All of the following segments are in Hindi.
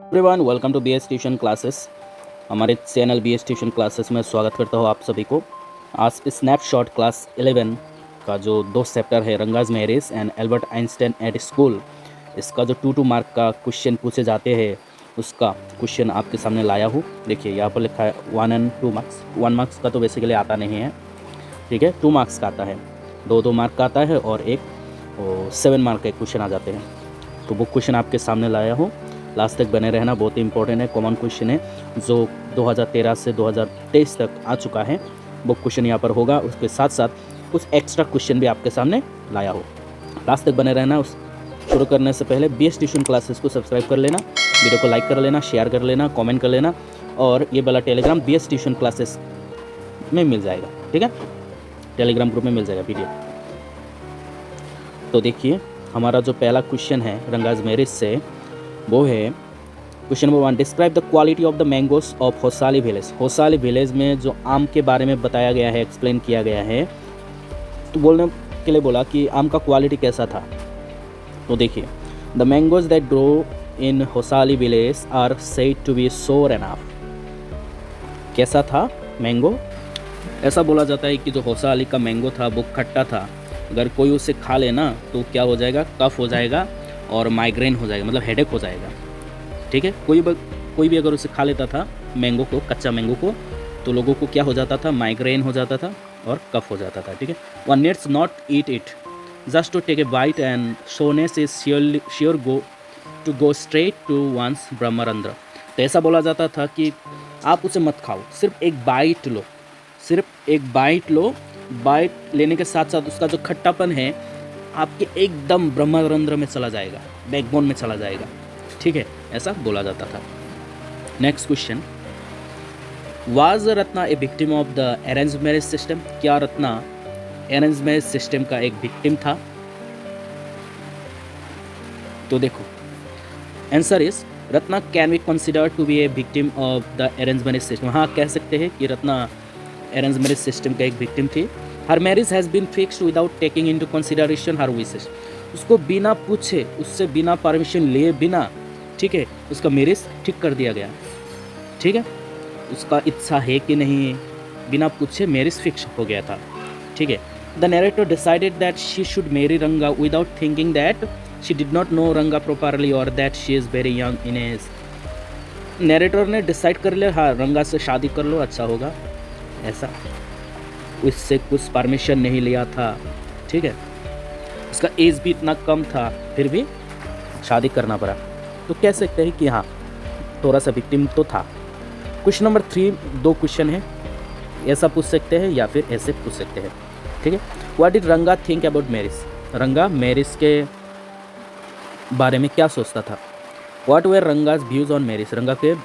Everyone welcome to BS tuition classes. हमारे चैनल BS ट्यूशन क्लासेस में स्वागत करता हूँ आप सभी को। आज स्नैपशॉट क्लास 11 का जो दो चैप्टर है Ranga's marriage and Albert Einstein at school, इसका जो 2 मार्क का क्वेश्चन पूछे जाते हैं उसका क्वेश्चन आपके सामने लाया हूँ। देखिए यहाँ पर लिखा है 1 and 2 मार्क्स। 1 मार्क्स का तो बेसिकली आता नहीं है, ठीक है, 2 मार्क्स का आता है, 2 मार्क का आता है और एक 7 मार्क के क्वेश्चन आ जाते हैं। तो वो क्वेश्चन आपके सामने लाया हूँ, लास्ट तक बने रहना, बहुत ही इंपॉर्टेंट है, कॉमन क्वेश्चन है जो 2013 से 2023 तक आ चुका है। वो क्वेश्चन यहाँ पर होगा, उसके साथ साथ कुछ एक्स्ट्रा क्वेश्चन भी आपके सामने लाया हो। लास्ट तक बने रहना। उस शुरू करने से पहले BS ट्यूशन क्लासेस को सब्सक्राइब कर लेना, वीडियो को लाइक कर लेना, शेयर कर लेना, कमेंट कर लेना और ये वाला टेलीग्राम BS ट्यूशन क्लासेस में मिल जाएगा, ठीक है, टेलीग्राम ग्रुप में मिल जाएगा PDF। तो देखिए हमारा जो पहला क्वेश्चन है रंगाज मैरिज से, वो है question number 1, describe the quality of the mangoes of Hosahalli village. Hosahalli village में जो आम के बारे में बताया गया है, एक्सप्लेन किया गया है, तो बोलने के लिए बोला कि आम का क्वालिटी कैसा था। तो देखिए the mangoes that grow in Hosahalli village are said to be sour enough. कैसा था मैंगो? ऐसा बोला जाता है कि जो होसाली का मैंगो था वो खट्टा था, अगर कोई उसे खा लेना तो क्या हो जाएगा, कफ हो जाएगा और माइग्रेन हो जाएगा, मतलब हेडेक हो जाएगा, ठीक है। कोई भी अगर उसे खा लेता था मैंगो को, कच्चा मैंगो को, तो लोगों को क्या हो जाता था, माइग्रेन हो जाता था और कफ हो जाता था, ठीक है। One needs not eat it just to take a bite and sourness is sure go straight to one's brahmarandhra. तो ऐसा बोला जाता था कि आप उसे मत खाओ, सिर्फ एक बाइट लो, सिर्फ एक बाइट लो, बाइट लेने के साथ साथ उसका जो खट्टापन है आपके एकदम ब्रह्मरंध्र में चला जाएगा, बैकबोन में चला जाएगा, ठीक है, ऐसा बोला जाता था। Next question, was Ratna A victim of the arrange marriage system. क्या रत्ना अरेंज मैरिज सिस्टम का एक विक्टिम था? तो देखो answer is Ratna can be considered to be a victim of the arrange marriage system. हाँ, कह सकते हैं कि रत्ना अरेंज मैरिज सिस्टम का एक विक्टिम थी। Her marriage has been fixed without taking into consideration her wishes. उसको बिना पूछे, उससे बिना परमिशन लिए बिना, ठीक है, उसका मैरिज ठीक कर दिया गया, ठीक है, उसका इच्छा है कि नहीं, बिना पूछे मैरिज फिक्स हो गया था, ठीक है। The narrator decided that she should marry Ranga without thinking that she did not know Ranga properly और that she is very young in age. Narrator ने डिसाइड कर लिया, हाँ रंगा से शादी कर लो, अच्छा होगा, ऐसा, उससे कुछ परमिशन नहीं लिया था, ठीक है, उसका एज भी इतना कम था, फिर भी शादी करना पड़ा। तो कह सकते हैं कि हाँ थोड़ा सा विक्टिम तो था। क्वेश्चन नंबर 3, 2 क्वेश्चन है, ऐसा पूछ सकते हैं या फिर ऐसे पूछ सकते हैं, ठीक है। व्हाट डिड रंगा थिंक अबाउट मैरिज। रंगा मैरिज के बारे में क्या सोचता था। What were Ranga's views on marriage. रंगा के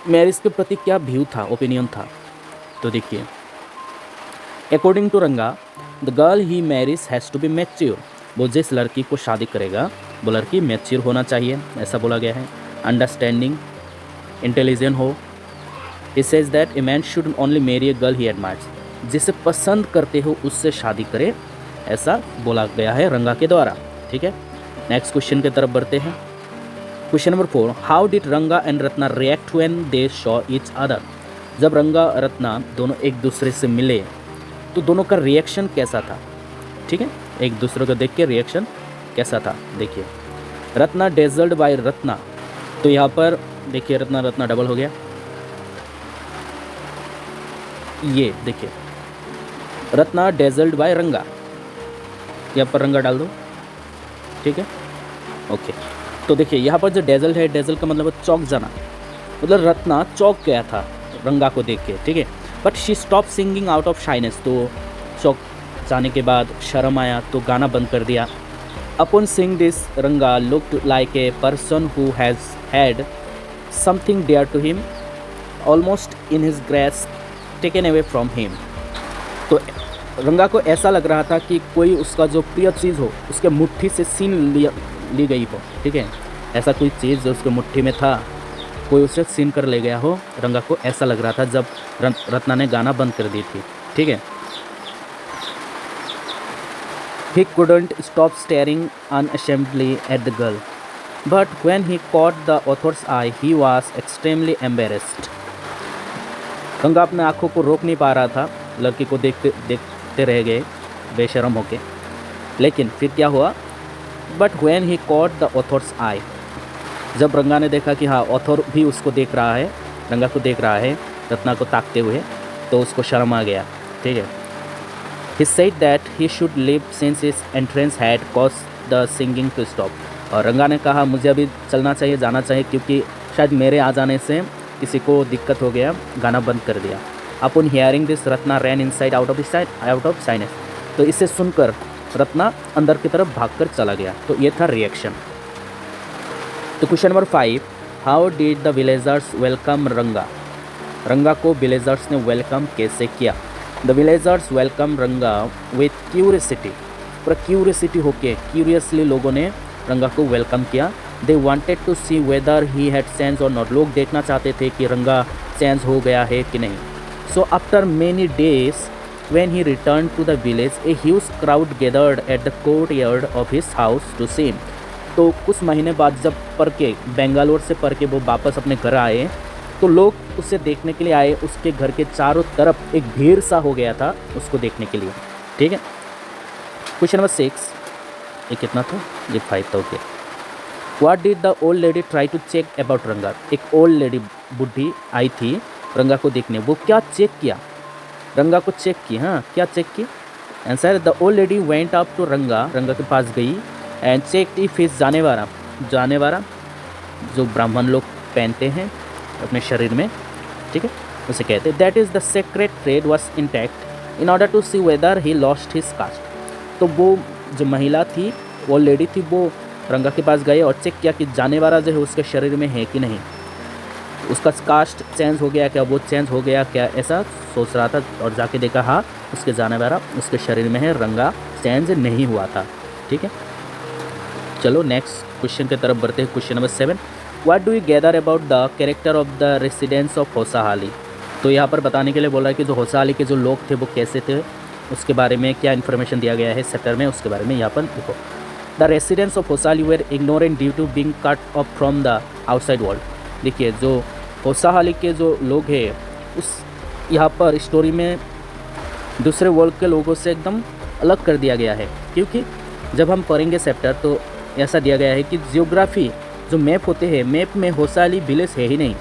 मैरिज के प्रति क्या व्यू था, ओपिनियन था। तो देखिए according to Ranga the girl he marriage has to be mature. वो जिस लड़की को शादी करेगा वो लड़की मैच्योर होना चाहिए, ऐसा बोला गया है, अंडरस्टैंडिंग, इंटेलिजेंट हो। He says that a man should only marry a girl he admires. जिसे पसंद करते हो उससे शादी करे, ऐसा बोला गया है रंगा के द्वारा, ठीक है। नेक्स्ट क्वेश्चन की तरफ बढ़ते हैं। क्वेश्चन नंबर 4, हाउ डिड रंगा and Ratna react when they Shaw each other. जब रंगा रत्ना दोनों एक दूसरे से मिले तो दोनों का रिएक्शन कैसा था, ठीक है, एक दूसरे को देख के रिएक्शन कैसा था। देखिए रत्ना डेजल्ड बाय रत्ना, तो यहाँ पर देखिए रत्ना रत्ना डबल हो गया, ये देखिए रत्ना डेजल्ड बाय रंगा, यहाँ पर रंगा डाल दो, ठीक है, ओके। तो देखिए यहाँ पर जो डेजल्ड है, डेजल का मतलब चौंक जाना, मतलब रत्ना चौंक गया था रंगा को देख के, ठीक है। But she stop singing out of shyness, तो चौंक जाने के बाद शर्म आया तो गाना बंद कर दिया। Upon seeing this Ranga looked like a person who has had something dare to him almost in his grace taken away from him. तो रंगा को ऐसा लग रहा था कि कोई उसका जो प्रिय चीज़ हो उसके मुट्ठी से छीन ली गई हो, ठीक है, ऐसा कोई चीज़ जो उसके मुट्ठी में था कोई उसे छीन कर ले गया हो, रंगा को ऐसा लग रहा था जब रत्ना ने गाना बंद कर दी थी, ठीक है। He couldn't stop staring unashamedly at the girl. But when he caught the author's eye, he was extremely embarrassed. रंगा अपने आंखों को रोक नहीं पा रहा था, लड़की को देखते देखते रह गए बेशरम होके। लेकिन फिर क्या हुआ? But when he caught the author's eye, जब रंगा ने देखा कि हाँ ऑथर भी उसको देख रहा है, रंगा को देख रहा है रत्ना को ताकते हुए, तो उसको शर्म आ गया। ठीक है। He said that he should leave since his entrance had caused the singing to stop. और रंगा ने कहा मुझे अभी चलना चाहिए, जाना चाहिए, क्योंकि शायद मेरे आ जाने से किसी को दिक्कत हो गया, गाना बंद कर दिया। Upon hearing this, Ratna ran inside out of shyness. तो इसे सुनकर रत्ना अंदर की तरफ भागकर चला गया। तो ये था रिएक्शन। तो question number 5, how did the villagers welcome Ranga? Ranga को विलेजर्स ने वेलकम कैसे किया? The villagers welcome Ranga with curiosity, पूरा क्यूरियसिटी होके क्यूरियसली लोगों ने रंगा को वेलकम किया। They wanted to see whether he had sense और नॉट, लोग देखना चाहते थे कि रंगा सेंस हो गया है कि नहीं। So after many days when he return to the village, a huge crowd gathered at the courtyard of his house to see him. तो कुछ महीने बाद जब पढ़ के बेंगालोर से पढ़ के वो वापस अपने घर आए, तो लोग उसे देखने के लिए आए। उसके घर के चारों तरफ एक भीड़ सा हो गया था उसको देखने के लिए। ठीक है। क्वेश्चन नंबर 6, ये कितना था? ये 5 था। Okay. What did the old lady try to check about Ranga? एक ओल्ड लेडी बुढ़ी आई थी रंगा को देखने, वो क्या चेक किया? रंगा को चेक की। हाँ, क्या चेक की? Answer, the old lady went up to Ranga, Ranga के पास गई एंड चेक इफ हिज जानेवारा जो ब्राह्मण लोग पहनते हैं अपने शरीर में, ठीक है, उसे कहते हैं। That is the sacred thread was intact in order to see whether he lost his caste. तो वो जो महिला थी, वो लेडी थी, वो रंगा के पास गए और चेक किया कि जानेवारा जो है उसके शरीर में है कि नहीं, उसका कास्ट चेंज हो गया क्या, वो चेंज हो गया क्या, ऐसा सोच रहा था। और जाके देखा हाँ उसके जानेवारा उसके शरीर में है, रंगा चेंज नहीं हुआ था। ठीक है। चलो नेक्स्ट क्वेश्चन की तरफ बढ़ते हैं। Question number 7, what do you gather about the character of the residents of Hosahalli? तो यहाँ पर बताने के लिए बोल रहा है कि जो होसाहाली के जो लोग थे वो कैसे थे, उसके बारे में क्या इन्फॉर्मेशन दिया गया है सेक्टर में, उसके बारे में यहाँ पर देखो। The residents of Hosahalli were ignorant due to being cut off from the outside world. देखिए जो होसाहाली के जो लोग हैं, उस यहाँ पर स्टोरी में दूसरे वर्ल्ड के लोगों से एकदम अलग कर दिया गया है, क्योंकि जब हम पढ़ेंगे चैप्टर तो ऐसा दिया गया है कि जियोग्राफी जो मैप होते हैं, मैप में होसाहाली विलेज है ही नहीं,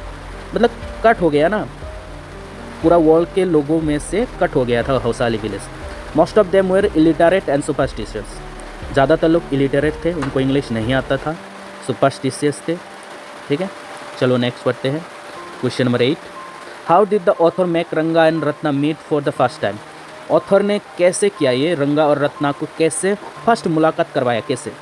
मतलब कट हो गया ना, पूरा वर्ल्ड के लोगों में से कट हो गया था Hosahalli village. Most of them were illiterate and superstitious, ज़्यादातर लोग इलिटरेट थे, उनको इंग्लिश नहीं आता था, सुपरस्टिशियस थे। ठीक है। चलो नेक्स्ट पढ़ते हैं। Question number 8, how did the author make Ranga and Ratna meet for the first time? Author ने कैसे किया ये, रंगा और रत्ना को कैसे फर्स्ट मुलाकात करवाया, कैसे?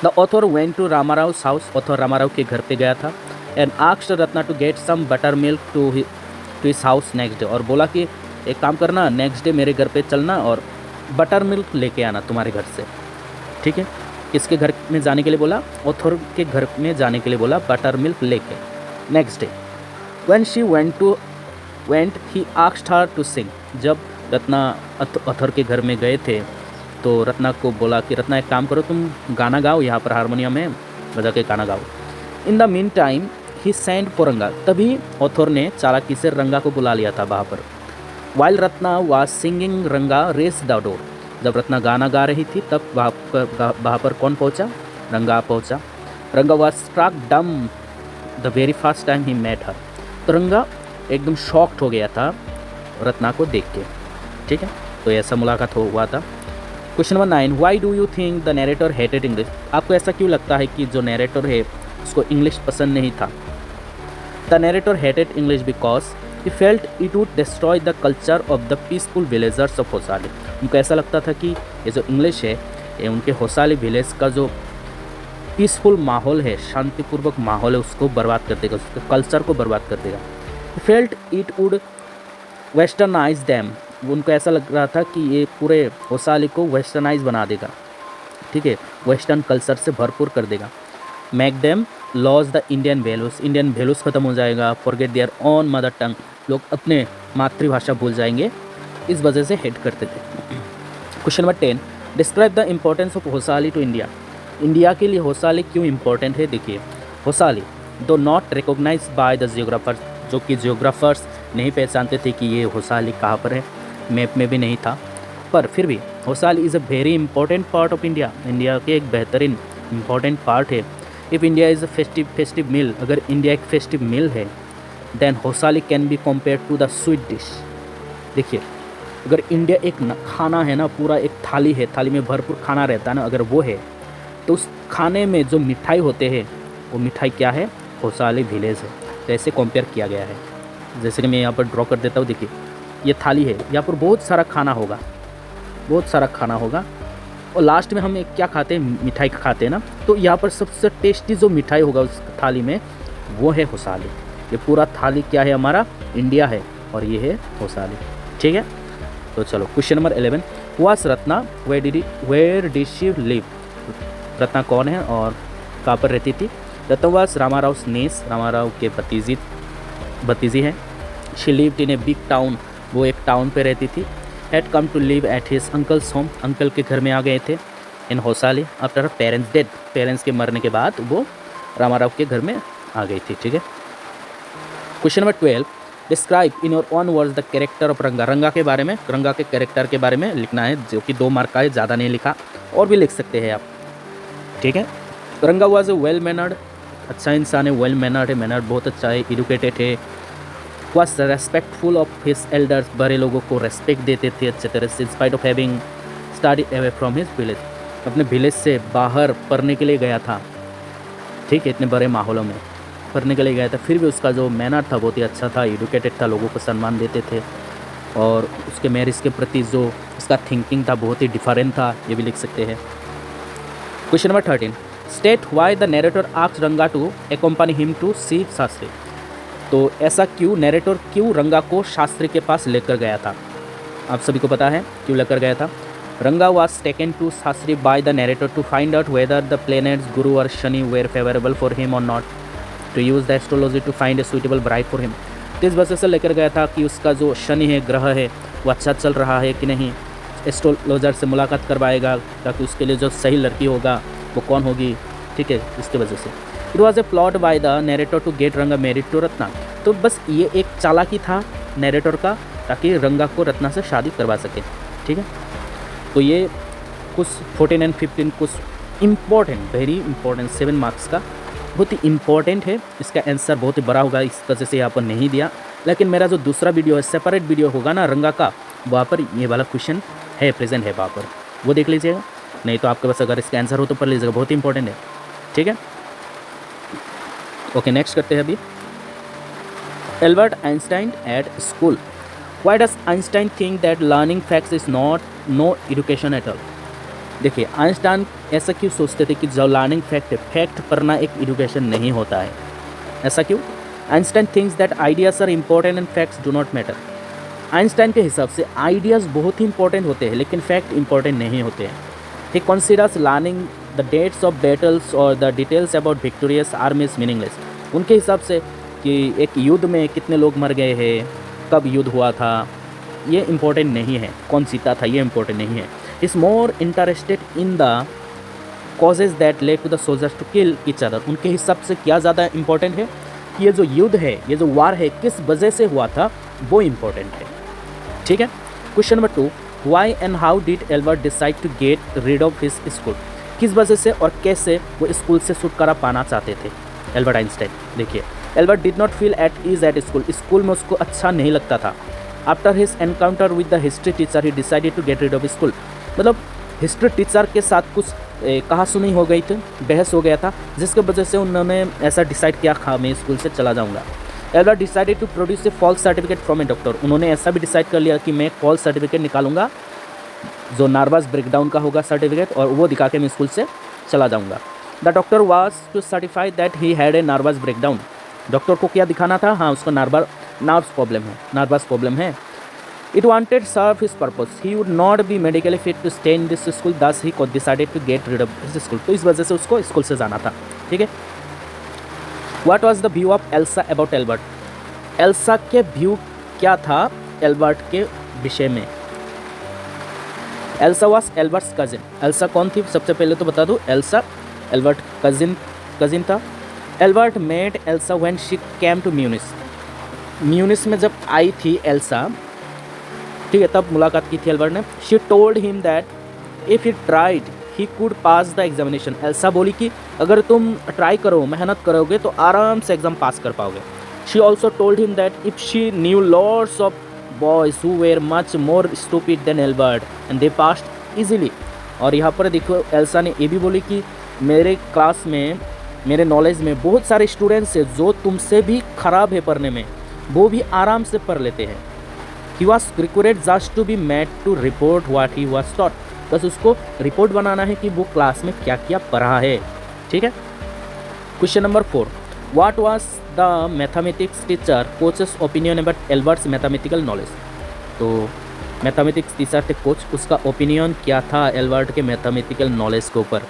The author went to Ramarao's house, author Ramarao के घर पे गया था, and asked Ratna to get some butter milk to his house next day, और बोला कि एक काम करना, नेक्स्ट डे मेरे घर पे चलना और बटर मिल्क लेके आना तुम्हारे घर से। ठीक है। किसके घर में जाने के लिए बोला? ऑथर के घर में जाने के लिए बोला, बटर मिल्क लेके। Next day when she went he asked her to sing, जब रत्ना ऑथर के घर में गए थे तो रत्ना को बोला कि रत्ना एक काम करो, तुम गाना गाओ, यहाँ पर हारमोनियम है, बजा के गाना गाओ। In the mean time he send for रंगा, तभी ऑथर ने चालाकी से रंगा को बुला लिया था वहाँ पर। वाइल रत्ना वाज सिंगिंग रंगा रेस द डोर, जब रत्ना गाना गा रही थी तब वहाँ पर कौन पहुँचा? रंगा पहुँचा। Ranga was struck dumb the very first time he met her, तो रंगा एकदम शॉक्ड हो गया था रत्ना को देख के। ठीक है। तो ऐसा मुलाकात हुआ था। Question number 9, why do you think the narrator hated English? आपको ऐसा क्यों लगता है कि जो नरेटर है उसको इंग्लिश पसंद नहीं था? The narrator hated English because he felt it would destroy the culture of the peaceful villagers of Hosahalli. उनको ऐसा लगता था कि ये जो इंग्लिश है ये उनके होसाहाली विलेज का जो पीसफुल माहौल है, शांतिपूर्वक माहौल है, उसको बर्बाद कर देगा, उसके कल्चर को बर्बाद कर देगा। Felt it would westernize them, उनको ऐसा लग रहा था कि ये पूरे होसाहाली को वेस्टर्नाइज बना देगा। ठीक है। वेस्टर्न कल्चर से भरपूर कर देगा। Make them loss the Indian values, Indian values ख़त्म हो जाएगा। Forget their own mother tongue, लोग अपने मातृभाषा भूल जाएंगे, इस वजह से हेट करते थे। Question number 10, describe the importance of Hosahalli to India. India के लिए होसाली क्यों इम्पोर्टेंट है? देखिए, Hosahalli do not recognise by the geographers, जो कि जियोग्राफर्स नहीं पहचानते थे कि ये होसाली कहाँ पर है, मैप में भी नहीं था, पर फिर भी Hosahalli is a very important part of India. India के एक बेहतरीन इंपॉर्टेंट पार्ट है। If India is a festive meal, अगर इंडिया एक फेस्टिव मील है, then Hosahalli can be compare to the sweet dish. देखिए, अगर इंडिया एक खाना है ना, पूरा एक थाली है, थाली में भरपूर खाना रहता है ना, अगर वो है तो उस खाने में जो मिठाई होते हैं वो मिठाई क्या है? होसाली विलेज है। तो ऐसे कंपेयर किया गया है। जैसे कि मैं यहाँ पर ड्रॉ कर देता हूँ। देखिए, ये थाली है, यहाँ पर बहुत सारा खाना होगा, बहुत सारा खाना होगा, और लास्ट में हम एक क्या खाते हैं? मिठाई खाते हैं ना। तो यहाँ पर सबसे टेस्टी जो मिठाई होगा उस थाली में वो है होसाली। ये पूरा थाली क्या है? हमारा इंडिया है, और ये है होसाली। ठीक है, तो चलो question number 11, was Ratna where did she live? Ratna कौन है और कहाँ पर रहती थी? रत्ना वास रामाराव स्नेस, रामाराव के भतीजी हैं। She lived in a big town, वो एक टाउन पे रहती थी। Had come to live at his uncle's home, uncle के घर में आ गए थे। In Hosahalli after parents death, parents के मरने के बाद वो रामाराव के घर में आ गई थी। ठीक है, question number 12, describe in your own words the character of रंगा। रंगा के बारे में, रंगा के कैरेक्टर के बारे में लिखना है, जो कि 2 मार्क का है, ज़्यादा नहीं लिखा, और भी लिख सकते हैं आप। ठीक है, रंगा वॉज ए वेल मैनर्ड, अच्छा इंसान है, वेल मैनर्ड है, मैनर्ड बहुत अच्छा है, एजुकेटेड है। Was respectful of his elders, बड़े लोगों को रेस्पेक्ट देते थे अच्छे तरह से। In spite of having studied away from his village, अपने विलेज से बाहर पढ़ने के लिए गया था। ठीक है, इतने बड़े माहौलों में पढ़ने के लिए गया था, फिर भी उसका जो मैनर था बहुत ही अच्छा था, एजुकेटेड था, लोगों को सम्मान देते थे, और उसके मैरिज के प्रति जो उसका थिंकिंग था बहुत ही डिफरेंट था, ये भी लिख सकते हैं। Question number 13, state why the narrator asked रंगा टू एक्कम्पनी हिम टू सी शास्त्री। तो ऐसा क्यों, नरेटर क्यों रंगा को शास्त्री के पास लेकर गया था? आप सभी को पता है क्यों लेकर गया था। रंगा was taken to Shastri by the narrator to find out whether the planets Guru or Shani were favorable for him or not, to use the astrology to find a suitable bride for him। तो इस वजह से लेकर गया था कि उसका जो शनि है, ग्रह है, वो अच्छा चल रहा है कि नहीं, एस्ट्रोलॉजर से मुलाकात करवाएगा ताकि उसके लिए जो सही लड़की होगा वो कौन होगी। ठीक है, इसके वजह से it was a plot by the narrator to get Ranga married to Ratna. तो बस ये एक चालाकी था नरेटर का, ताकि रंगा को रत्ना से शादी करवा सके। ठीक है, तो ये कुछ 14 और 15 कुछ इम्पॉर्टेंट, वेरी इंपॉर्टेंट 7 मार्क्स का बहुत ही इम्पॉर्टेंट है। इसका आंसर बहुत ही बड़ा होगा, इस वजह से यहाँ पर नहीं दिया, लेकिन मेरा जो दूसरा वीडियो है, सेपरेट वीडियो होगा ना रंगा का, वहाँ पर ये वाला क्वेश्चन है, प्रेजेंट है वहाँ पर, वो देख लीजिएगा। नहीं तो आपके पास अगर इसका आंसर हो तो पढ़ लीजिएगा, बहुत इंपॉर्टेंट है। ठीक है, ओके, नेक्स्ट करते हैं अभी। Albert Einstein at school, why does Einstein think that learning facts is not know education at all. देखिए, आइंस्टाइन ऐसा क्यों सोचते थे कि जो लर्निंग फैक्ट है, फैक्ट पढ़ना एक एजुकेशन नहीं होता है, ऐसा क्यों? Einstein thinks that ideas are important and facts do not matter. Einstein के हिसाब से आइडियाज़ बहुत ही इंपॉर्टेंट होते हैं, लेकिन फैक्ट इंपॉर्टेंट नहीं होते हैं। He considers learning the dates of battles और the details about victorious armies meaningless. उनके हिसाब से कि एक युद्ध में कितने लोग मर गए हैं, कब युद्ध हुआ था, ये इम्पोर्टेंट नहीं है, कौन जीता था ये इम्पोर्टेंट नहीं है। Is more interested in the causes that led to the soldiers to kill each other. उनके हिसाब से क्या ज़्यादा इंपॉर्टेंट है कि ये जो युद्ध है, ये जो वार है, किस वजह से हुआ था, वो इम्पोर्टेंट है। ठीक है, question number 2, why and how did Albert decide to get rid of his school. किस वजह से और कैसे वो स्कूल से छुटकारा पाना चाहते थे एल्बर्ट आइंस्टाइन। देखिए, Albert did not feel at ease at school, school में उसको अच्छा नहीं लगता था। After his encounter with the history teacher he decided to get rid of school. मतलब हिस्ट्री टीचर के साथ कुछ कहा सुनी हो गई थी, बहस हो गया था, जिसके वजह से उन्होंने ऐसा डिसाइड किया, हाँ मैं स्कूल से चला जाऊँगा। Albert decided to produce a false certificate from a doctor. उन्होंने ऐसा भी डिसाइड कर लिया कि मैं फॉल्स सर्टिफिकेट निकालूंगा, जो नर्वस ब्रेकडाउन का होगा सर्टिफिकेट, और वो दिखा के मैं स्कूल से चला जाऊँगा। The doctor was to certify that he had a nervous breakdown. Doctor को क्या दिखाना था, हाँ उसको नर्वस प्रॉब्लम है। It wanted serve his purpose. He would not be medically fit to stay in this school. Thus he decided to get rid of his school. तो इस वजह से उसको स्कूल से जाना था। ठीक है, What was the view of Elsa about Albert? Elsa के व्यू क्या था एल्बर्ट के विषय में। Elsa was Albert's cousin. Elsa कौन थी, सबसे पहले तो बता दूँ, एल्सा एल्बर्ट कजिन था। Albert met Elsa when she came to Munich. Munich में जब आई थी एल्सा, ठीक है, तब मुलाकात की थी एल्बर्ट ने। She told him that if he tried he could pass the examination. Elsa बोली कि अगर तुम ट्राई करो, मेहनत करोगे तो आराम से एग्ज़ाम पास कर पाओगे। She also told him that if she knew lots of boys who were much more stupid than Albert and they passed easily. और यहाँ पर देखो एल्सा ने ये भी बोली कि मेरे क्लास में, मेरे नॉलेज में बहुत सारे स्टूडेंट्स हैं जो तुमसे भी ख़राब है पढ़ने में, वो भी आराम से पढ़ लेते हैं। He was required just to be made to report what he was taught। बस उसको रिपोर्ट बनाना है कि वो क्लास में क्या क्या पढ़ा है, ठीक है। Question number 4, what was the mathematics teacher coaches opinion about Albert's mathematical knowledge. तो मैथमेटिक्स टीचर थे कोच, उसका ओपिनियन क्या था एल्बर्ट के मैथमेटिकल नॉलेज के ऊपर।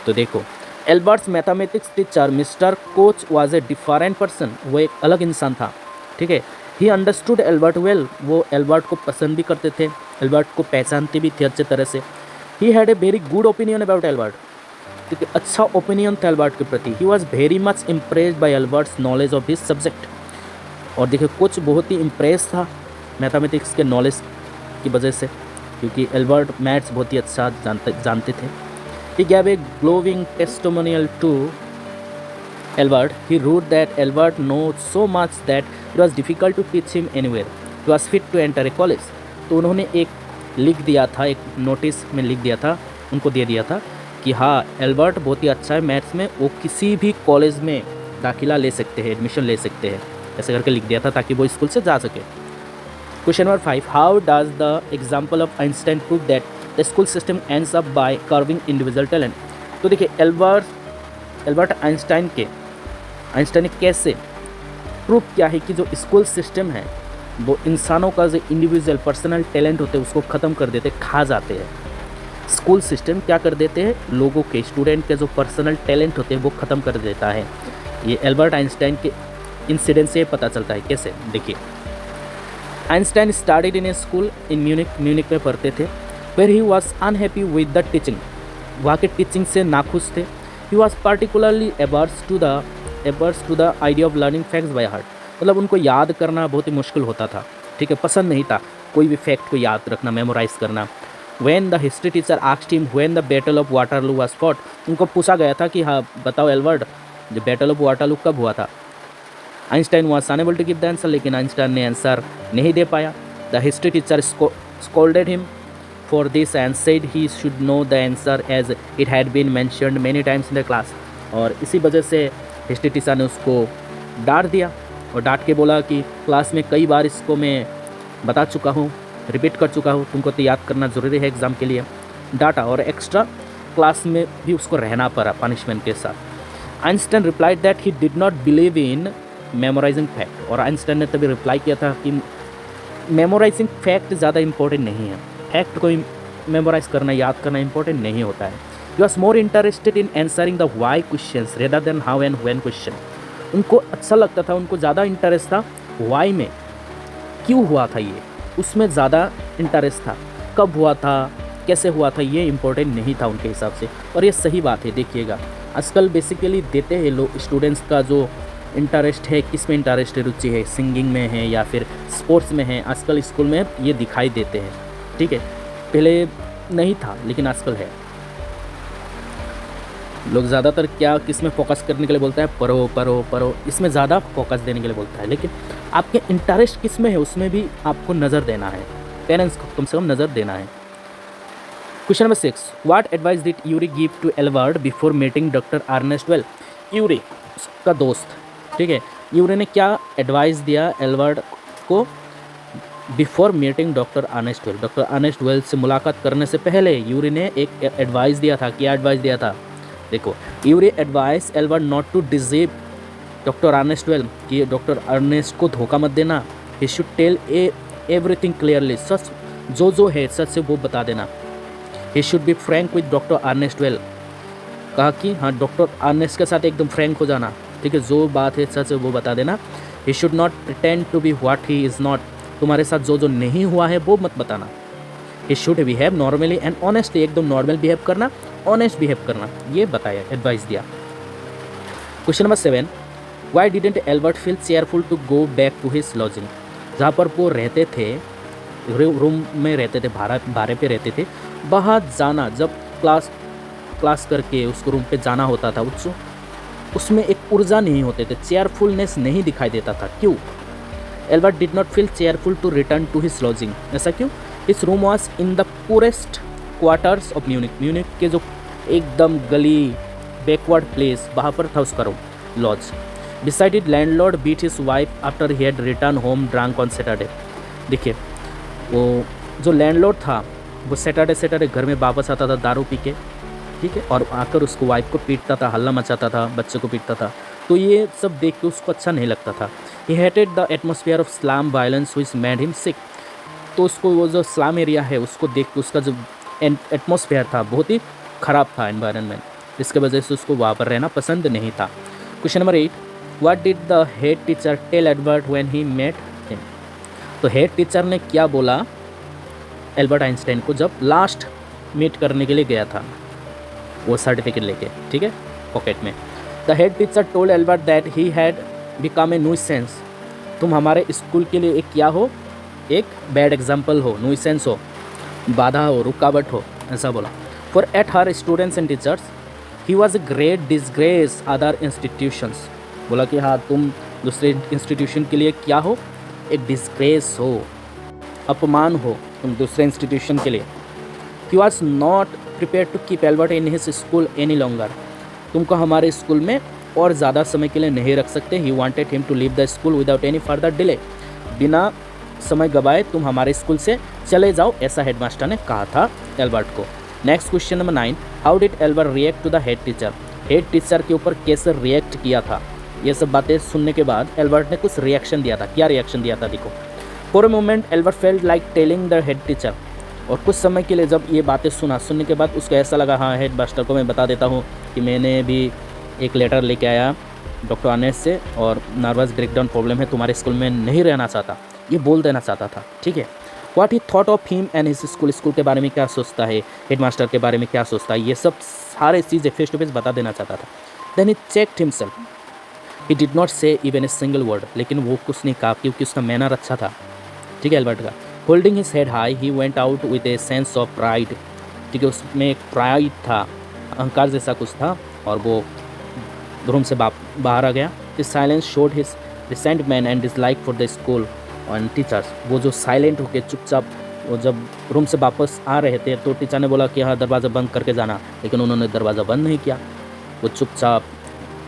तो देखो, Albert's mathematics teacher mister coach was a different person. वो एक अलग इंसान था, ठीक है। He understood Albert well. वो एल्बर्ट को पसंद भी करते थे, एल्बर्ट को पहचानते भी थे अच्छे तरह से। ही had a very good opinion about Albert. क्योंकि अच्छा ओपिनियन था एल्बर्ट के प्रति। He was very much impressed by Albert's knowledge of his subject. और देखिए कोच बहुत ही इम्प्रेस था मैथमेटिक्स के नॉलेज की वजह से, क्योंकि एल्बर्ट मैथ्स बहुत ही अच्छा जानते थे। He gave a glowing testimonial to Albert. He wrote that Albert knows so much that it was difficult to teach him anywhere. He was fit to enter a college. तो उन्होंने एक लिख दिया था, एक नोटिस में लिख दिया था, उनको दे दिया था कि हाँ एल्बर्ट बहुत ही अच्छा है मैथ्स में, वो किसी भी कॉलेज में दाखिला ले सकते हैं, एडमिशन ले सकते हैं, ऐसे करके लिख दिया था ताकि वो स्कूल से जा सके। Question number 5, how does the example of Einstein prove that the school system ends up by curving individual talent. तो देखिए एल्बर्ट आइंस्टाइन ने कैसे प्रूव किया है कि जो स्कूल सिस्टम है वो इंसानों का जो इंडिविजुअल पर्सनल टैलेंट होते हैं उसको ख़त्म कर देते, खा जाते हैं। स्कूल सिस्टम क्या कर देते हैं, लोगों के, स्टूडेंट के जो पर्सनल टैलेंट होते हैं वो ख़त्म कर देता है। ये एल्बर्ट आइंस्टाइन के इंसिडेंट से पता चलता है। कैसे, देखिए, Einstein studied in a school in Munich में पढ़ते थे, where he was unhappy with the teaching. वहाँ के टीचिंग से नाखुश थे। He was particularly averse to the idea of learning facts by heart. मतलब उनको याद करना बहुत ही मुश्किल होता था, ठीक है, पसंद नहीं था कोई भी फैक्ट को याद रखना, मेमोराइज करना। When the history teacher asked him when the battle of Waterloo was fought, उनको पूछा गया था कि हाँ बताओ एल्बर्ट, जो बैटल ऑफ वाटरलू कब हुआ था। Einstein was unable to give the answer, लेकिन आइंस्टाइन ने आंसर नहीं दे पाया। The history teacher scolded him for this and said he should know the answer as it had been mentioned many times in the class. और इसी वजह से हिस्ट्री टीचर ने उसको डांट दिया और डांट के बोला कि क्लास में कई बार इसको मैं बता चुका हूँ, रिपीट कर चुका हूँ, तुमको तो याद करना ज़रूरी है एग्ज़ाम के लिए। डाटा और एक्स्ट्रा क्लास में भी उसको रहना पड़ा पनिशमेंट के साथ। Einstein replied that he did not believe in memorising fact. और आइंस्टाइन ने तभी रिप्लाई किया था कि मेमोराइजिंग फैक्ट ज़्यादा इंपॉर्टेंट नहीं है, फैक्ट को मेमोराइज करना, याद करना इंपॉर्टेंट नहीं होता है। He was more interested in answering the why question rather than how and when question. उनको अच्छा लगता था, उनको ज़्यादा इंटरेस्ट था वाई में, क्यों हुआ था ये, उसमें ज़्यादा इंटरेस्ट था। कब हुआ था, कैसे हुआ था, ये इम्पोर्टेंट नहीं था उनके हिसाब से। और ये सही बात है। देखिएगा आजकल बेसिकली देते हैं लोग स्टूडेंट्स का जो इंटरेस्ट है, किस में इंटरेस्ट है, रुचि है, सिंगिंग में है या फिर स्पोर्ट्स में है, आजकल स्कूल में ये दिखाई देते हैं, ठीक है। पहले नहीं था लेकिन आजकल है। लोग ज़्यादातर क्या किस में फोकस करने के लिए बोलता है, पढ़ो पढ़ो पढ़ो, इसमें ज़्यादा फोकस देने के लिए बोलता है। लेकिन आपके इंटरेस्ट किस में है उसमें भी आपको नज़र देना है, पेरेंट्स को कम से कम नज़र देना है। Question number 6, what advice did Yuri give to Albert before meeting doctor Ernest Weil. Yuri उसका दोस्त, ठीक है, यूरी ने क्या एडवाइस दिया एल्बर्ट को before meeting doctor Ernest Weil. Doctor Ernest Weil से मुलाकात करने से पहले यूरी ने एक एडवाइस दिया था। क्या एडवाइस दिया था, देखो, Yuri advice Albert not to deceive doctor Ernest Weil, कि डॉक्टर अर्नेस्ट को धोखा मत देना। He should tell everything clearly, सच जो है सच से वो बता देना। He should be frank with doctor Ernest Weil, कहा कि हाँ डॉक्टर अर्नेस्ट के साथ एकदम फ्रैंक हो जाना, ठीक है, जो बात है सच है वो बता देना। He should not pretend to be what he is not, तुम्हारे साथ जो नहीं हुआ है वो मत बताना। He should behave normally and honestly, एकदम नॉर्मल बिहेव करना ऑनेस्ट बिहेव करना, ये बताया, एडवाइस दिया। Question number 7, why didn't Albert feel cheerful to go back to his lodging. जहाँ पर वो रहते थे, रूम में रहते थे, भाड़े पे रहते थे, बाहर जाना, जब क्लास करके उसको रूम पे जाना होता था, उसमें एक ऊर्जा नहीं होते थे, चेयरफुलनेस नहीं दिखाई देता था। क्यों? Albert did not feel cheerful to return to his lodging. ऐसा क्यों? His room was in the purest quarters of Munich. Munich के जो एकदम गली बैकवर्ड प्लेस, वहाँ पर था उसका room, lodge. Decided landlord beat his wife after he had return home drunk on Saturday. देखिए, वो जो लैंडलॉर्ड था वो सैटरडे घर में वापस आता था दारू पी के, ठीक है, और आकर उसको वाइफ को पीटता था, हल्ला मचाता था, बच्चे को पीटता था। तो ये सब देख के उसको अच्छा नहीं लगता था। He hated the atmosphere of slum violence which made him sick. तो उसको वो जो स्लम एरिया है उसको देख के उसका जो एटमॉस्फेयर था बहुत ही ख़राब था, एनवायरनमेंट, जिसके वजह से उसको वहाँ पर रहना पसंद नहीं था। Question number 8, what did the head teacher tell Edward when he met him. तो हेड टीचर ने क्या बोला एल्बर्ट आइंस्टाइन को जब लास्ट मीट करने के लिए गया था, वो सर्टिफिकेट लेके, ठीक है, पॉकेट में। The head teacher told Albert that he had become a nuisance. तुम हमारे स्कूल के लिए एक क्या हो, एक बैड एग्जाम्पल हो, न्यूसेंस हो, बाधा हो, रुकावट हो, ऐसा बोला। For at her students and teachers he was a great disgrace other institutions. बोला कि हाँ, तुम दूसरे इंस्टीट्यूशन के लिए क्या हो, एक डिसग्रेस हो, अपमान हो तुम दूसरे इंस्टीट्यूशन के लिए। He was not prepare to keep Albert in his school any longer. तुमको हमारे स्कूल में और ज़्यादा समय के लिए नहीं रख सकते। He wanted him to leave the school without any further delay. बिना समय गवाए तुम हमारे स्कूल से चले जाओ, ऐसा हेडमास्टर ने कहा था एल्बर्ट को। Next question number 9, how did Albert react to the head teacher. Head teacher के ऊपर कैसे रिएक्ट किया था। ये सब बातें सुनने के बाद एल्बर्ट ने कुछ रिएक्शन दिया था। क्या रिएक्शन दिया था देखो। For a moment Albert felt like telling the head teacher. और कुछ समय के लिए जब ये बातें सुनने के बाद उसको ऐसा लगा, हाँ, हेड मास्टर को मैं बता देता हूँ कि मैंने भी एक लेटर लेके आया डॉक्टर अनेस से और नर्वस ब्रेकडाउन प्रॉब्लम है, तुम्हारे स्कूल में नहीं रहना चाहता, ये बोल देना चाहता था, ठीक है। What he thought of him and his school, school के बारे में क्या सोचता है, हेड मास्टर के बारे में क्या सोचता है, ये सब सारे चीज़ें फेस टू फेस बता देना चाहता था। Then he checked himself, he did not say even a single word. लेकिन वो कुछ नहीं कहा क्योंकि उसका मैनर अच्छा था, ठीक है, एल्बर्ट का। Holding his head high he went out with a sense of pride. ठीक है, उसमें एक प्राइड था, अहंकार जैसा कुछ था, और वो रूम से बाहर आ गया। His silence showed his resentment and dislike for the school and teachers. वो जो साइलेंट होकर चुपचाप, वो जब रूम से वापस आ रहे थे तो टीचर ने बोला कि हाँ, दरवाज़ा बंद करके जाना, लेकिन उन्होंने दरवाज़ा बंद नहीं किया। वो चुपचाप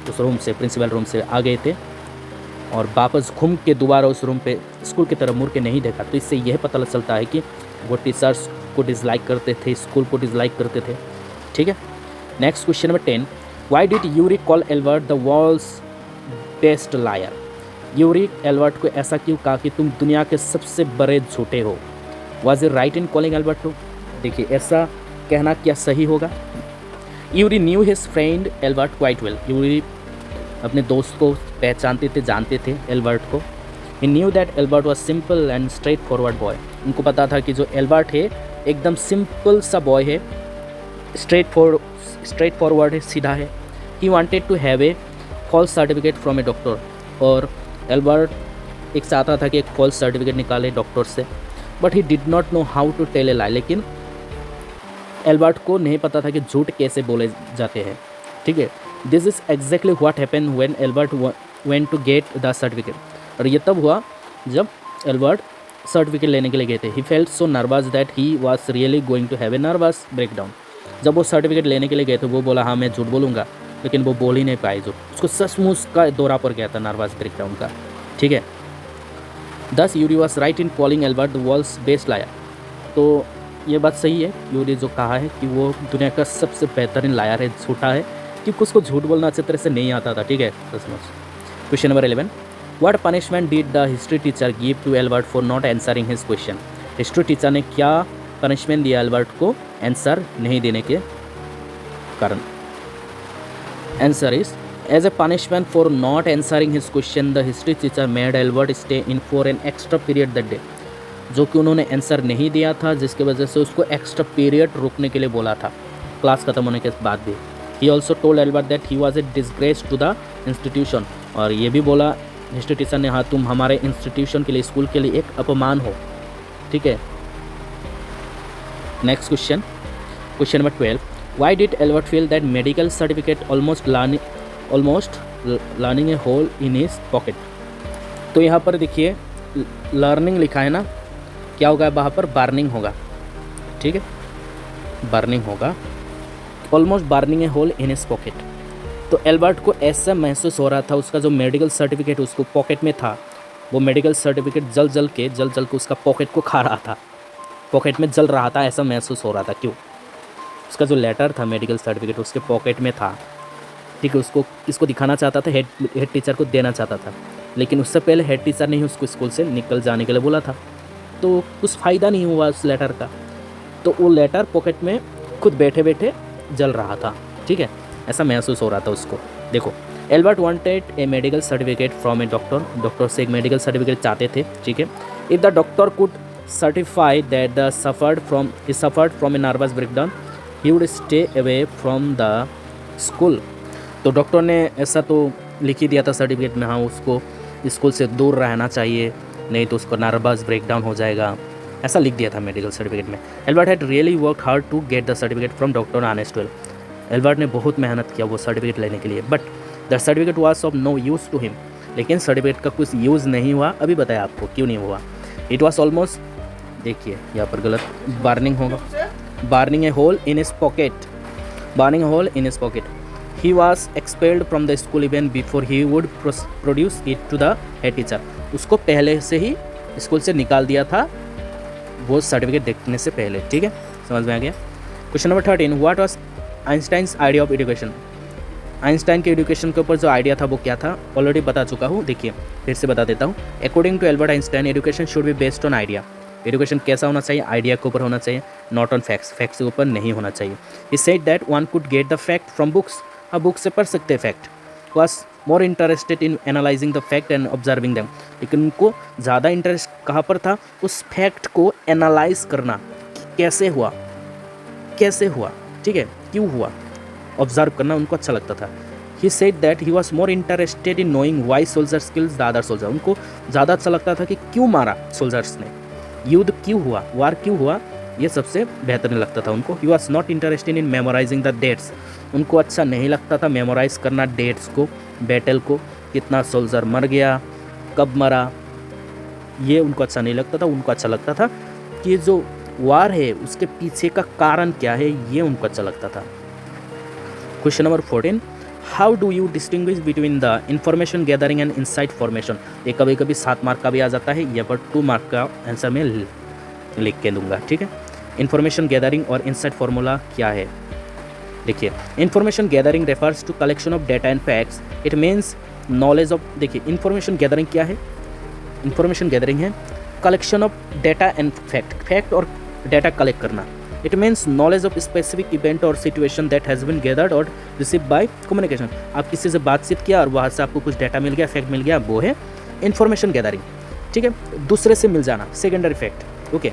उस रूम से, प्रिंसिपल रूम से आ गए थे और वापस घूम के दोबारा उस रूम पे स्कूल की तरफ मुड़ के नहीं देखा। तो इससे यह पता चलता है कि वो टीचर्स को डिसलाइक करते थे, स्कूल को डिसलाइक करते थे, ठीक है। Next question number 10, why did Yuri call Albert the world's best liar. Yuri Albert को ऐसा क्यों कहा कि तुम दुनिया के सबसे बड़े झूठे हो। Was it right in calling Albert to. देखिए, ऐसा कहना क्या सही होगा। Yuri knew his friend Albert quite well. Yuri अपने दोस्त को पहचानते थे, जानते थे एल्बर्ट को। He knew that Albert was simple and straightforward boy. उनको पता था कि जो एल्बर्ट है एकदम सिंपल सा बॉय है, स्ट्रेट फॉरवर्ड है, सीधा है। He wanted to have a false certificate from a doctor. और एल्बर्ट एक चाहता था कि एक फॉल्स सर्टिफिकेट निकाले डॉक्टर से, but he did not know how to tell a lie. लेकिन एल्बर्ट को नहीं पता था कि झूठ कैसे बोले जाते हैं, ठीक है। This is exactly what happen when Albert went to get the certificate. और ये तब हुआ जब एल्बर्ट सर्टिफिकेट लेने के लिए गए थे। He felt so nervous that he was really going to have a nervous breakdown. जब वो सर्टिफिकेट लेने के लिए गए थे वो बोला हाँ मैं झूठ बोलूँगा, लेकिन वो बोल ही नहीं पाए झूठ। उसको सचमुच का दौरा पर गया था नर्वस ब्रेकडाउन का, ठीक है। Thus Yuri was right in calling Albert the world's best liar. तो ये बात सही है, यूरी जो कहा है कि वो दुनिया का सबसे बेहतरीन लायर है, झूठा है, क्योंकि उसको झूठ बोलना अच्छी तरह से नहीं आता था, ठीक है, सचमुच। Question number 11, what punishment did the history teacher give to Albert for not answering his question. History teacher ने क्या पनिशमेंट दिया एल्बर्ट को आंसर नहीं देने के कारण। Answer is, as a punishment for not answering his question the history teacher made Albert stay in for an extra period that day. जो कि उन्होंने आंसर नहीं दिया था, जिसकी वजह से उसको एक्स्ट्रा पीरियड रुकने के लिए बोला था, क्लास ख़त्म होने के बाद भी। He also told Albert that he was a disgrace to the institution, और ये भी बोला हिस्ट्री टीचर ने, हाँ तुम हमारे इंस्टीट्यूशन के लिए, स्कूल के लिए एक अपमान हो। ठीक है, next question, question number 12, why did Albert feel that medical certificate almost learning a hole in his pocket. तो यहाँ पर देखिए लर्निंग लिखा है ना, क्या होगा वहाँ पर बर्निंग होगा। ठीक है, बर्निंग होगा, almost burning a hole in his pocket. तो एल्बर्ट को ऐसा महसूस हो रहा था, उसका जो मेडिकल सर्टिफिकेट उसको पॉकेट में था, वो मेडिकल सर्टिफिकेट जल जल के उसका पॉकेट को खा रहा था, पॉकेट में जल रहा था, ऐसा महसूस हो रहा था। क्यों? उसका जो लेटर था मेडिकल सर्टिफिकेट उसके पॉकेट में था। ठीक है, उसको इसको दिखाना चाहता था, हेड टीचर को देना चाहता था, लेकिन उससे पहले हेड टीचर ने ही उसको स्कूल से निकल जाने के लिए बोला था, तो कुछ फ़ायदा नहीं हुआ उस लेटर का। तो वो लेटर पॉकेट में खुद बैठे बैठे जल रहा था। ठीक है, ऐसा महसूस हो रहा था उसको। देखो, Albert wanted A medical certificate from a doctor, doctor से एक मेडिकल सर्टिफिकेट चाहते थे। ठीक है, if the doctor could certify that the suffered from A nervous breakdown he would stay away from the school. तो डॉक्टर ने ऐसा तो लिख ही दिया था सर्टिफिकेट में, हाँ उसको स्कूल से दूर रहना चाहिए, नहीं तो उसको नर्वस ब्रेकडाउन हो जाएगा, ऐसा लिख दिया था मेडिकल सर्टिफिकेट में। Albert had really work hard to get the certificate from doctor Ernest Weil. Albert ने बहुत मेहनत किया वो सर्टिफिकेट लेने के लिए, but the certificate was of no use to him. लेकिन सर्टिफिकेट का कुछ यूज़ नहीं हुआ। अभी बताया आपको क्यों नहीं हुआ। इट वॉज ऑलमोस्ट, देखिए यहाँ पर गलत, बर्निंग होगा, burning a hole in his pocket, burning hole in his pocket. He was expelled from the school even before he would produce it to the head teacher। उसको पहले से ही स्कूल से निकाल दिया था वो सर्टिफिकेट देखने से पहले। ठीक है, समझ में आ गया। Question number 13, what was Einstein's idea of education. Einstein के एजुकेशन के ऊपर जो आइडिया था वो क्या था, ऑलरेडी बता चुका हूँ, देखिए फिर से बता देता हूँ। According to Albert Einstein, education should be based on idea. Education कैसा होना चाहिए, आइडिया के ऊपर होना चाहिए, नॉट ऑन फैक्ट्स, फैक्ट्स के ऊपर नहीं होना चाहिए। ही said that one could get the fact from books, आप बुक से पढ़ सकते हैं fact. Was more interested in analysing the fact and observing them. लेकिन उनको ज़्यादा इंटरेस्ट कहाँ पर था, उस फैक्ट को एनालाइज करना, कैसे हुआ, कैसे हुआ, ठीक है, क्यों हुआ, ऑब्जर्व करना उनको अच्छा लगता था। He said that he was more interested in knowing why soldiers kills the other soldier. उनको ज़्यादा अच्छा लगता था कि क्यों मारा सोल्जर्स ने, युद्ध क्यों हुआ, वार क्यों हुआ, ये सबसे बेहतर लगता था उनको। He was not interested in memorising the dates. उनको अच्छा नहीं लगता था मेमोराइज करना डेट्स को, बैटल को, कितना सोल्जर मर गया, कब मरा, ये उनको अच्छा नहीं लगता था। उनको अच्छा लगता था कि जो वार है उसके पीछे का कारण क्या है, ये उनको अच्छा लगता था। Question number 14, how do you distinguish between the information gathering and insight formation. ये कभी कभी 7 मार्क का भी आ जाता है, ये पर 2 मार्क का आंसर मैं लिख के दूंगा। ठीक है, इंफॉर्मेशन गैदरिंग और इंसाइट फार्मूला क्या है। देखिए, information gathering refers to collection of data and facts, it means knowledge of. देखिए, इंफॉर्मेशन गैदरिंग क्या है, इंफॉर्मेशन गैदरिंग है collection of data and fact और डेटा कलेक्ट करना। It means knowledge of specific event और situation that has been gathered और रिसीव बाय कम्युनिकेशन। आप किसी से बातचीत किया और वहाँ से आपको कुछ डेटा मिल गया, फैक्ट मिल गया, वो है इंफॉर्मेशन गैदरिंग। ठीक है, दूसरे से मिल जाना, सेकेंडरी फैक्ट। ओके,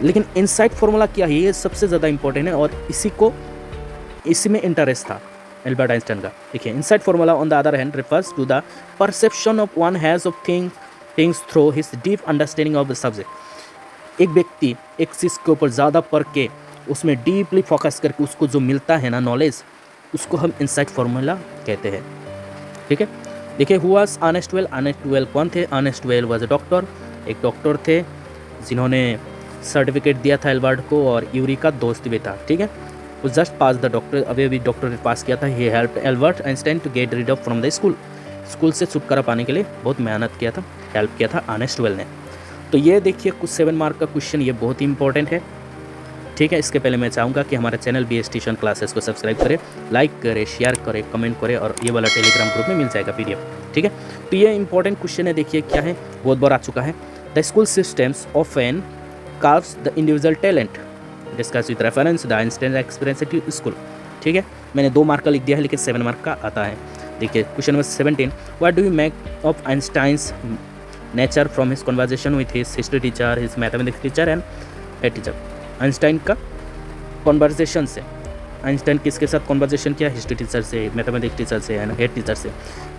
लेकिन इनसाइट फार्मूला क्या है, ये सबसे ज़्यादा इंपॉर्टेंट है और इसी में इंटरेस्ट था एल्बर्ट आइंस्टाइन का। देखिए, insight formula on the other hand refers to the perception of one has of things through his deep understanding of the subject. एक व्यक्ति एक चीज़ के ऊपर ज़्यादा पढ़ के उसमें डीपली फोकस करके उसको जो मिलता है ना नॉलेज, उसको हम इनसाइट फार्मूला कहते हैं। ठीक है, देखिए, who was Ernest Weil. Ernest Weil कौन थे, Ernest Weil was a doctor, एक डॉक्टर थे जिन्होंने सर्टिफिकेट दिया था एल्बर्ट को, और यूरी का दोस्त भी था। ठीक है, वो जस्ट पास द डॉक्टर, अभी डॉक्टर ने पास किया था। He help Albert Einstein to get rid of from the school से छुटकारा पाने के लिए बहुत मेहनत किया था, हेल्प किया था अर्नेस्ट वेल ने। तो ये देखिए कुछ 7 मार्क का क्वेश्चन, ये बहुत ही इंपॉर्टेंट है। ठीक है, इसके पहले मैं चाहूँगा कि हमारे चैनल BS ट्यूशन क्लासेस को सब्सक्राइब करें, लाइक करें, शेयर करें, कमेंट करें, और ये वाला टेलीग्राम ग्रुप में मिल जाएगा PDF। ठीक है, तो ये इंपॉर्टेंट क्वेश्चन है। देखिए क्या है, बहुत बार आ चुका है। The school systems often carves the individual talent, discuss with reference the Einstein experience at school। ठीक है, मैंने 2 मार्क का लिख दिया है, लेकिन 7 मार्क का आता है। देखिए, question number 17, what do you make of Einstein's nature from his conversation with his history teacher, his mathematics teacher and head teacher. Einstein का कन्वर्जेशन से आइंस्टाइन किसके साथ कॉन्वर्जेशन किया, हिस्ट्री टीचर से, मैथमेटिक्स टीचर से, है ना, हेड टीचर से।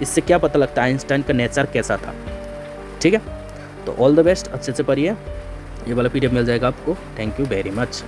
इससे क्या पता लगता है आइंस्टाइन का नेचर कैसा था। ठीक है, तो ऑल द बेस्ट, अच्छे से पढ़िए, ये वाला PDF मिल जाएगा आपको। Thank you very much.